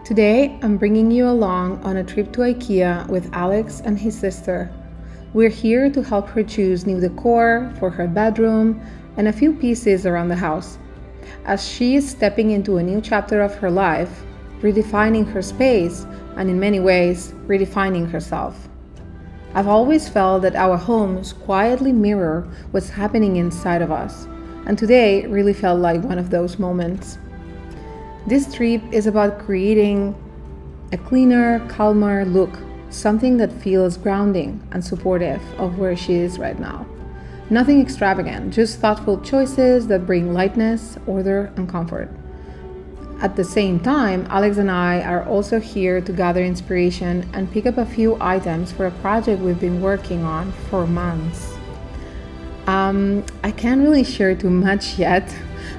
Today, I'm bringing you along on a trip to IKEA with Alex and his sister. We're here to help her choose new decor for her bedroom and a few pieces around the house. As she is stepping into a new chapter of her life, redefining her space, and in many ways, redefining herself. I've always felt that our homes quietly mirror what's happening inside of us, and today really felt like one of those moments. This trip is about creating a cleaner, calmer look, something that feels grounding and supportive of where she is right now. Nothing extravagant, just thoughtful choices that bring lightness, order, and comfort. At the same time, Alex and I are also here to gather inspiration and pick up a few items for a project we've been working on for months. I can't really share too much yet.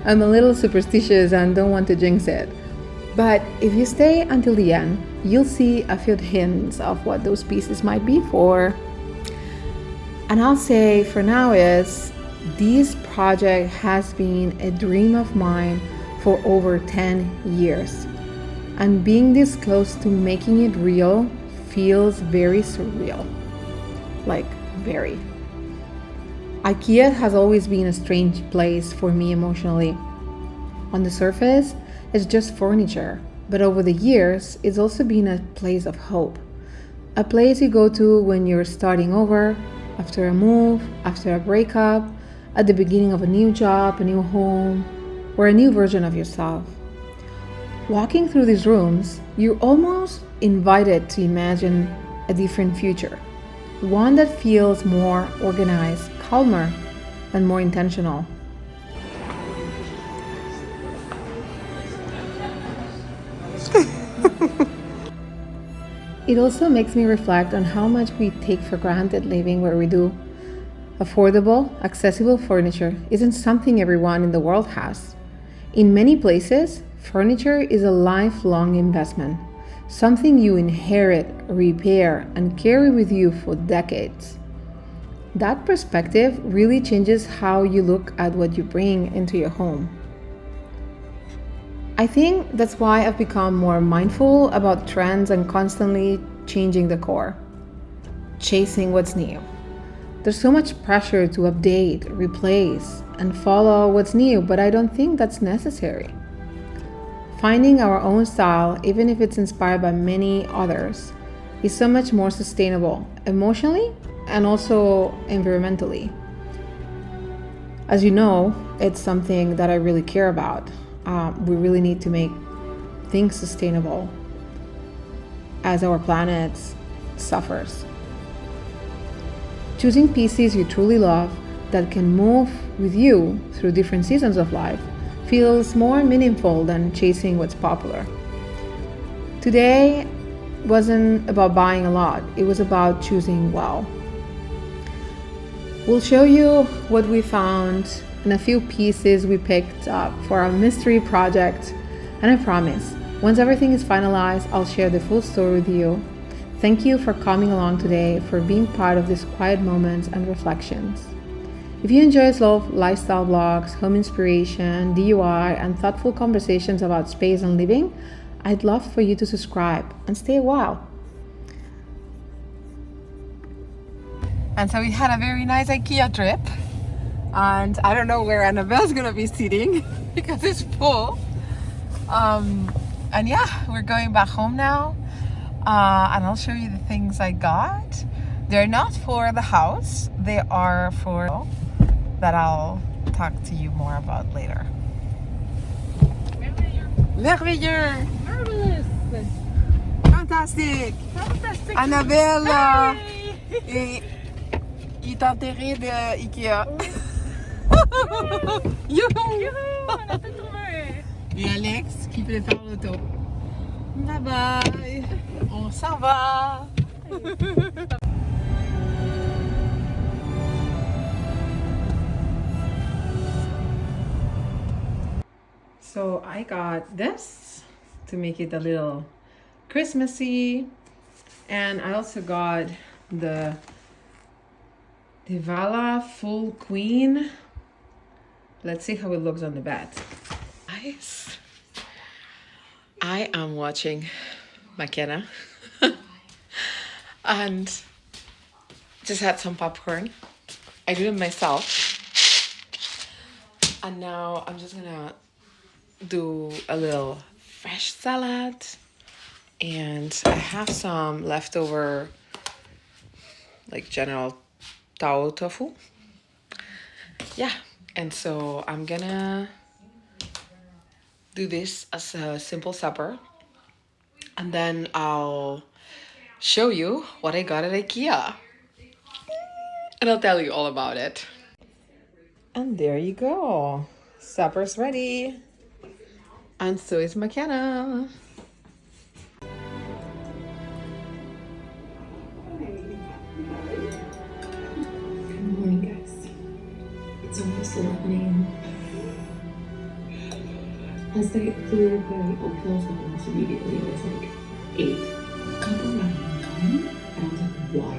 I'm a little superstitious and don't want to jinx it. But if you stay until the end, you'll see a few hints of what those pieces might be for. And I'll say for now is, this project has been a dream of mine for over 10 years. And being this close to making it real feels very surreal. Like, very. IKEA has always been a strange place for me emotionally. On the surface, it's just furniture, but over the years, it's also been a place of hope. A place you go to when you're starting over, after a move, after a breakup, at the beginning of a new job, a new home, or a new version of yourself. Walking through these rooms, you're almost invited to imagine a different future. One that feels more organized, calmer, and more intentional. It also makes me reflect on how much we take for granted living where we do. Affordable, accessible furniture isn't something everyone in the world has. In many places, furniture is a lifelong investment, something you inherit, repair, and carry with you for decades. That perspective really changes how you look at what you bring into your home. I think that's why I've become more mindful about trends and constantly changing decor, chasing what's new. There's so much pressure to update, replace, and follow what's new, but I don't think that's necessary. Finding our own style, even if it's inspired by many others, is so much more sustainable, emotionally and also environmentally. As you know, it's something that I really care about. We really need to make things sustainable as our planet suffers. Choosing pieces you truly love that can move with you through different seasons of life feels more meaningful than chasing what's popular. Today wasn't about buying a lot, it was about choosing well. We'll show you what we found and a few pieces we picked up for our mystery project, and I promise, once everything is finalized, I'll share the full story with you. Thank you for coming along today, for being part of these quiet moments and reflections. If you enjoy slow lifestyle vlogs, home inspiration, DIY, and thoughtful conversations about space and living, I'd love for you to subscribe and stay a while. And so we had a very nice IKEA trip. And I don't know where Annabelle's gonna be sitting because it's full. And yeah, we're going back home now. And I'll show you the things I got. They're not for the house, they are for that I'll talk to you more about later. Merveilleux! Marvelous! Fantastique! Fantastic! Annabelle Hey! est enterrée de IKEA. Youhou! On a tout trouvé! Et Alex qui prépare l'auto. Bye bye! On s'en va! So I got this to make it a little Christmassy, and I also got the Devala Full Queen. Let's see how it looks on the bed. Nice. I am watching McKenna and just had some popcorn. I did it myself. And now I'm just gonna do a little fresh salad. And I have some leftover, like general Tao tofu. Yeah, and so I'm gonna do this as a simple supper. And then I'll show you what I got at IKEA. And I'll tell you all about it. And there you go. Supper's ready. And so is McKenna. Good morning, guys. It's almost 11 a.m. Last night, we were playing on pills almost immediately. It was like 8. Cup of running, and I was like, why